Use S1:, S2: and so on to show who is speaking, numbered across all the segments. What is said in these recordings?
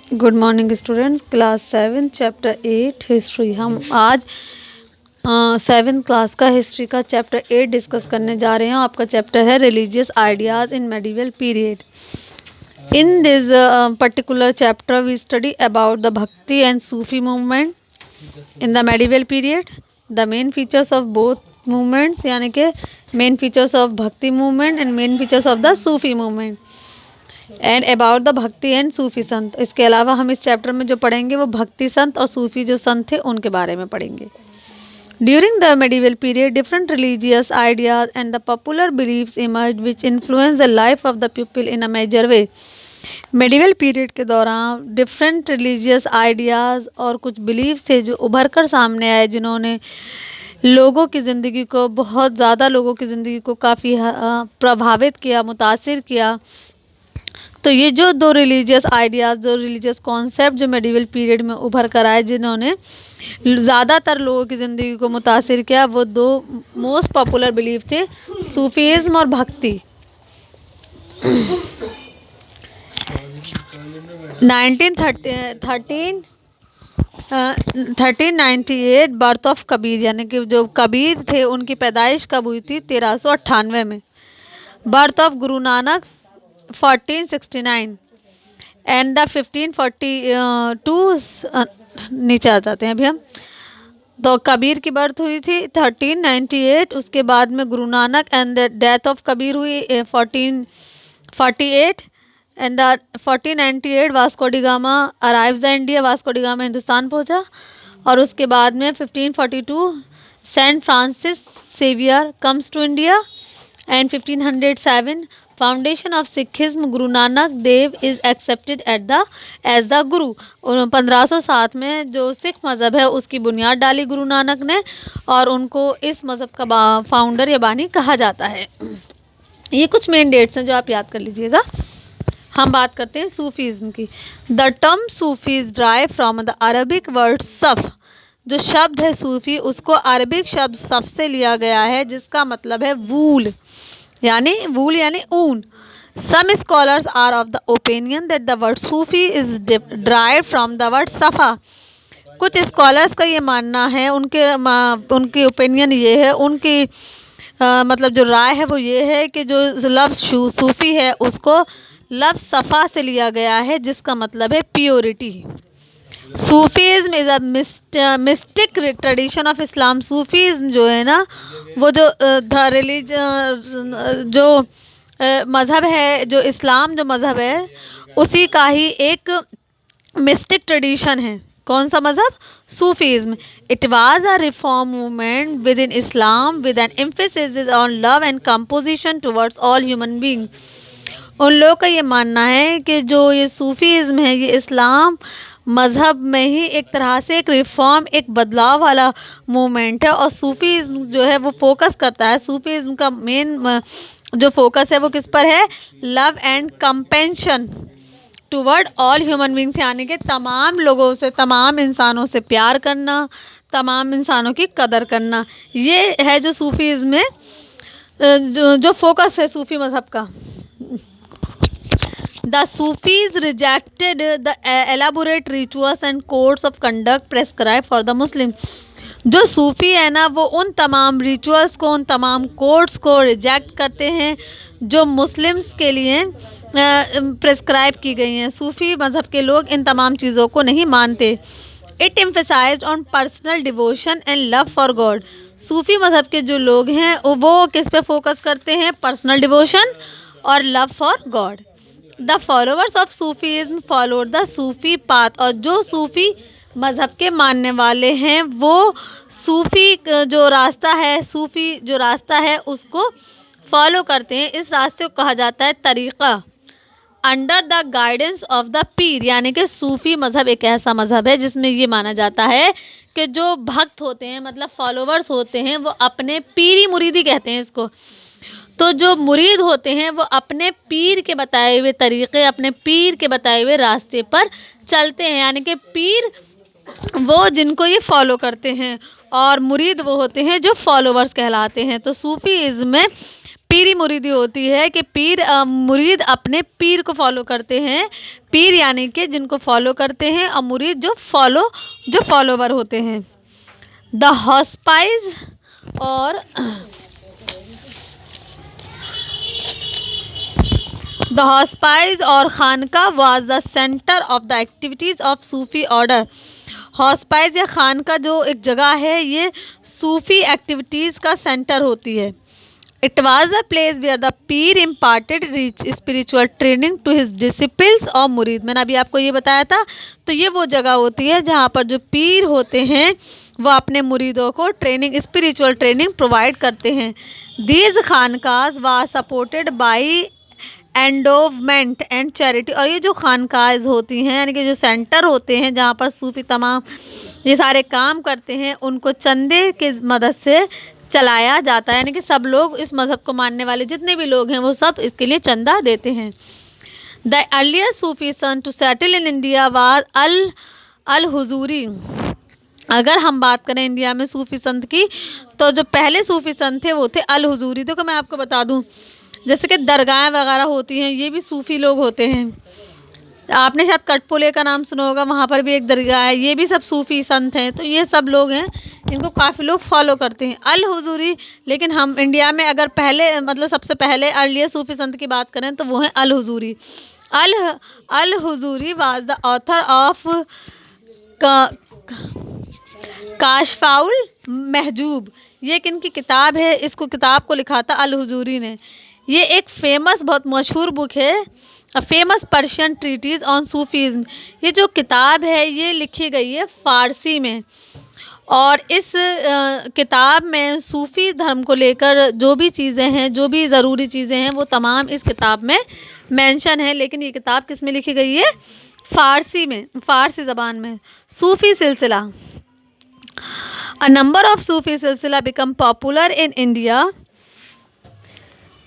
S1: Good morning students, class 7 chapter 8 history. हम आज 7th class का हिस्ट्री का चैप्टर 8 डिस्कस करने जा रहे हैं। आपका चैप्टर है religious ideas in medieval period. In this particular chapter we study about the bhakti and Sufi movement in the medieval period, the main features of both movements, यानी कि main features of bhakti movement and main features of the Sufi movement, and about the bhakti and Sufi sant. इसके अलावा हम इस chapter में जो पढ़ेंगे वो भक्ति संत और सूफी जो संत थे उनके बारे में पढ़ेंगे। During the medieval period different religious ideas and the popular beliefs emerge which influence the life of the people in a major way. Medieval period के दौरान डिफरेंट रिलीजियस आइडियाज़ और कुछ बिलीव्स थे जो उभर कर सामने आए, जिन्होंने लोगों की ज़िंदगी को, बहुत ज़्यादा लोगों की ज़िंदगी को काफ़ी प्रभावित किया, मुतासिर किया। तो ये जो दो रिलीजियस आइडियाज़, जो रिलीजियस कॉन्सेप्ट जो मेडिवल पीरियड में उभर कर आए, जिन्होंने ज़्यादातर लोगों की ज़िंदगी को मुतासिर किया, वो दो मोस्ट पॉपुलर बिलीव थे, सूफीज़्म और भक्ति। 1398 बर्थ ऑफ कबीर, यानी कि जो कबीर थे उनकी पैदाइश कब हुई थी? 1398 में। Birth of Guru Nanak 1469 and the 1542 नीचे आ जाते हैं अभी हम। तो कबीर की बर्थ हुई थी 1398, उसके बाद में Guru Nanak and the death of Kabir हुई 1448 and 1498 Vasco da Gama arrives the India, Vasco da Gama Hindustan पहुंचा। और उसके बाद में 1542 Saint Francis Xavier comes to India and 1507 foundation of Sikhism Guru Nanak Dev is accepted as the guru. 1507 में जो सिख मज़हब है उसकी बुनियाद डाली गुरु नानक ने, और उनको इस मज़हब का फाउंडर या बानी कहा जाता है। ये कुछ मेन डेट्स हैं जो आप याद कर लीजिएगा। हम बात करते हैं सूफीज़्म की। The term Sufis derive from the Arabic word सफ़। जो शब्द है सूफ़ी, उसको अरबिक शब्द सफ़ से लिया गया है, जिसका मतलब है वूल, यानी ऊन। Some scholars are of the opinion that the word Sufi is drive from the word safa. कुछ स्कॉलर्स का ये मानना है, उनकी ओपिनियन ये है, उनकी मतलब जो राय है वो ये है कि जो लफ्ज़ सूफ़ी है उसको लफ्ज़ सफ़ा से लिया गया है, जिसका मतलब है purity. Sufism is a mystic tradition of Islam. Sufism जो है ना, वो जो जो मज़हब है, जो इस्लाम जो मज़हब है, उसी का ही एक मिस्टिक ट्रेडिशन है। कौन सा मज़हब? Sufism. It was a reform movement within Islam with an emphasis on love and compassion towards all human beings. उन लोगों का ये मानना है कि जो ये सूफीज़्म है, ये इस्लाम मज़हब में ही एक तरह से एक रिफॉर्म, एक बदलाव वाला मूवमेंट है। और सूफीज़्म जो है वो फोकस करता है, सूफीज़्म का मेन जो फोकस है वो किस पर है? Love and compassion toward all human beings, यानी कि तमाम लोगों से, तमाम इंसानों से प्यार करना, तमाम इंसानों की कदर करना। ये है जो सूफीज़्म में जो फोकस है सूफी मज़हब का। The Sufis rejected the elaborate rituals and codes of conduct prescribed for the Muslim. जो सूफ़ी है ना, वो उन तमाम रिचुअल्स को, उन तमाम कोड्स को रिजेक्ट करते हैं जो मुस्लिम्स के लिए प्रेस्क्राइब की गई हैं। सूफ़ी मज़हब के लोग इन तमाम चीज़ों को नहीं मानते। It emphasized on personal devotion and love for God. सूफ़ी मज़हब के जो लोग हैं वो किस पे फोकस करते हैं? पर्सनल डिवोशन और love for God. The followers of Sufism followed the Sufi path. और जो सूफ़ी मज़हब के मानने वाले हैं वो सूफ़ी जो रास्ता है, सूफ़ी जो रास्ता है उसको फॉलो करते हैं। इस रास्ते को कहा जाता है तरीक़ा। Under the guidance of the पीर, यानी कि सूफ़ी मज़हब एक ऐसा मज़हब है जिसमें ये माना जाता है कि जो भक्त होते हैं, मतलब फॉलोअर्स होते हैं, वो अपने पीरी मुरीदी कहते हैं इसको। तो जो मुरीद होते हैं वो अपने पीर के बताए हुए तरीक़े, अपने पीर के बताए हुए रास्ते पर चलते हैं, यानी कि पीर वो जिनको ये फॉलो करते हैं और मुरीद वो होते हैं जो फॉलोवर्स कहलाते हैं। तो सूफीज़्म में पीरी मुरीदी होती है कि पीर मुरीद अपने पीर को फॉलो करते हैं। पीर यानी कि जिनको फॉलो करते हैं, और मुरीद जो फॉलोवर होते हैं। द हॉस्पाइस और द हॉस्पाइस और खानका was the centre of the activities of Sufi order. Hospice या खानका जो एक जगह है, ये सूफ़ी एक्टिविटीज़ का सेंटर होती है। It was a place where the पीर imparted rich spiritual training to his disciples और मुरीद। मैंने अभी आपको ये बताया था। तो ये वो जगह होती है जहाँ पर जो पीर होते हैं वो अपने मुरीदों को स्पिरिचुअल ट्रेनिंग प्रोवाइड करते हैं। दीज खानकाज was supported by endowment and charity. और ये जो खानकाज होती हैं, यानी कि जो सेंटर होते हैं जहाँ पर सूफ़ी तमाम ये सारे काम करते हैं, उनको चंदे के मदद से चलाया जाता है। यानी कि सब लोग, इस मज़हब को मानने वाले जितने भी लोग हैं, वो सब इसके लिए चंदा देते हैं। The earliest Sufi saint to settle in India was Al Hujwiri. अगर हम बात करें इंडिया में सूफ़ी संत की, तो जो पहले सूफ़ी संत थे वो थे अल हुजूरी। देखो मैं आपको बता दूं, जैसे कि दरगाहें वगैरह होती हैं, ये भी सूफ़ी लोग होते हैं। आपने शायद कटपुले का नाम सुना होगा, वहाँ पर भी एक दरगाह है, ये भी सब सूफ़ी संत हैं। तो ये सब लोग हैं, इनको काफ़ी लोग फॉलो करते हैं, अल हुजूरी। लेकिन हम इंडिया में अगर पहले, मतलब सबसे पहले अर्लीस्ट सूफ़ी संत की बात करें तो वो हैं Al Hujwiri. Al Hujwiri was the author of Kashf ul Mahjub. ये किनकी किताब है? इसको किताब को लिखा था अल हुजूरी ने। ये एक फेमस, बहुत मशहूर बुक है, फेमस पर्शियन ट्रीटीज़ ऑन सूफीज़्म। ये जो किताब है ये लिखी गई है फ़ारसी में, और इस किताब में सूफ़ी धर्म को लेकर जो भी चीज़ें हैं, जो भी ज़रूरी चीज़ें हैं, वो तमाम इस किताब में मेंशन है। लेकिन ये किताब किस में लिखी गई है? फ़ारसी में, फ़ारसी ज़बान में। सूफ़ी सिलसिला, अ नंबर ऑफ सूफ़ी सिलसिला become popular in India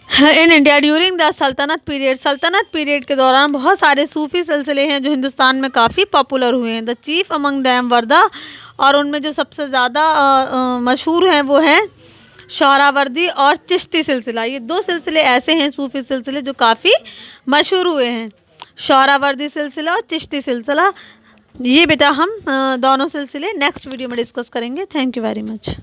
S1: during the सल्तनत पीरियड। सल्तनत पीरियड के दौरान बहुत सारे सूफ़ी सिलसिले हैं जो हिंदुस्तान में काफ़ी पॉपुलर हुए हैं। द चीफ अमंग दैम वर्दा, और उनमें जो सबसे ज़्यादा मशहूर हैं वो हैं शौहरावर्दी और चिश्ती सिलसिला। ये दो सिलसिले ऐसे हैं सूफ़ी सिलसिले जो काफ़ी मशहूर हुए हैं, शौहरावर्दी सिलसिला और चिश्ती सिलसिला। ये बेटा हम दोनों सिलसिले नेक्स्ट वीडियो में डिस्कस करेंगे। Thank you very much.